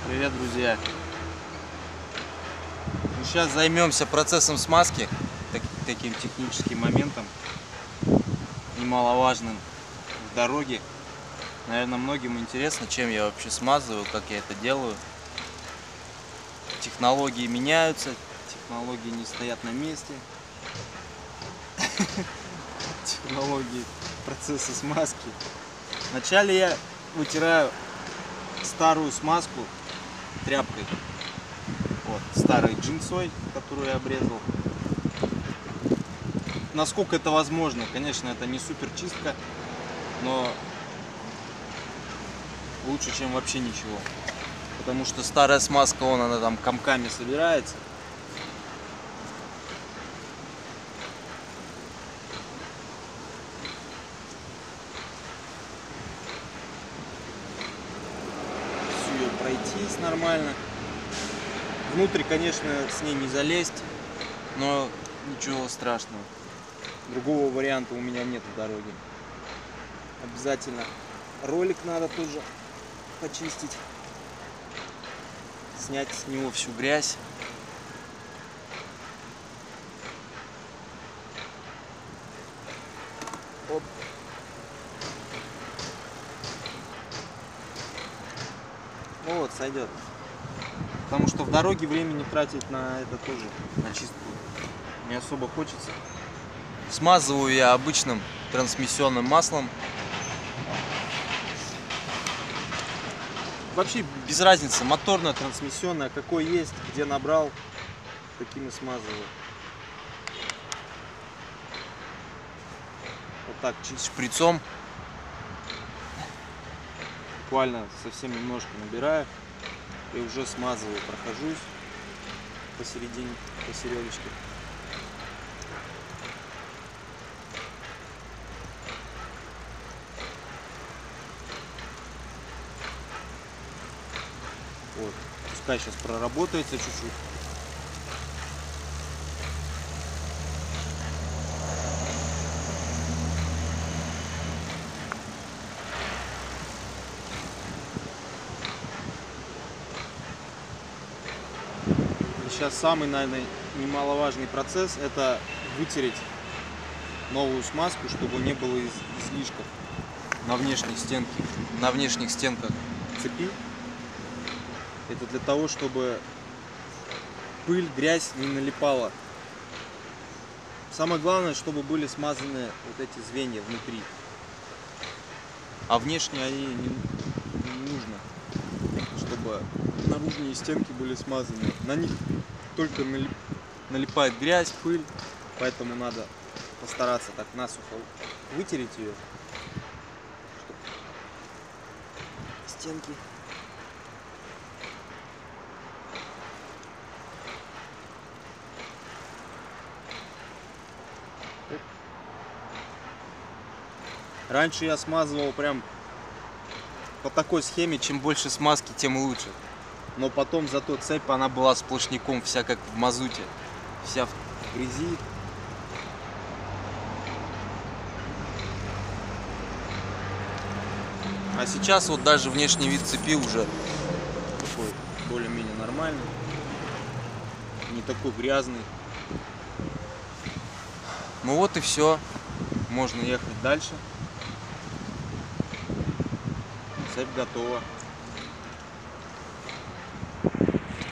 Привет, друзья! Сейчас займемся процессом смазки, таким техническим моментом, немаловажным в дороге. Наверное, многим интересно, чем я вообще смазываю, как я это делаю. Технологии меняются, технологии не стоят на месте. Технологии процесса смазки. Вначале я вытираю старую смазку тряпкой, вот, старой джинсой, которую я обрезал. Насколько это возможно, конечно, это не супер чистка, но лучше, чем вообще ничего. Потому что старая смазка, она там комками собирается. Всю ее пройтись нормально. Внутрь, конечно, с ней не залезть, но ничего страшного. Другого варианта у меня нет в дороге. Обязательно ролик надо тоже почистить, снять с него всю грязь. Оп. Ну вот, сойдет. Потому что в дороге времени тратить на это тоже, на чистку, не особо хочется. Смазываю я обычным трансмиссионным маслом. Вообще без разницы, моторное, трансмиссионное, какой есть, где набрал, таким и смазываю. Вот так, шприцом. Буквально совсем немножко набираю и уже смазываю, прохожусь посередине, посередочке. Вот, пускай сейчас проработается чуть-чуть. Сейчас самый, наверное, немаловажный процесс — это вытереть новую смазку, чтобы не было излишков на внешних стенках цепи. Это для того, чтобы пыль, грязь не налипала. Самое главное, чтобы были смазаны вот эти звенья внутри. А внешне они не нужно, чтобы наружные стенки были смазаны. На них только налипает грязь, пыль, поэтому надо постараться так насухо вытереть ее, чтобы стенки раньше я смазывал прям по такой схеме: чем больше смазки, тем лучше. Но потом зато цепь, она была сплошняком, вся как в мазуте, вся в грязи. А сейчас вот даже внешний вид цепи уже такой более-менее нормальный, не такой грязный. Ну вот и все, можно ехать дальше. Цепь готова.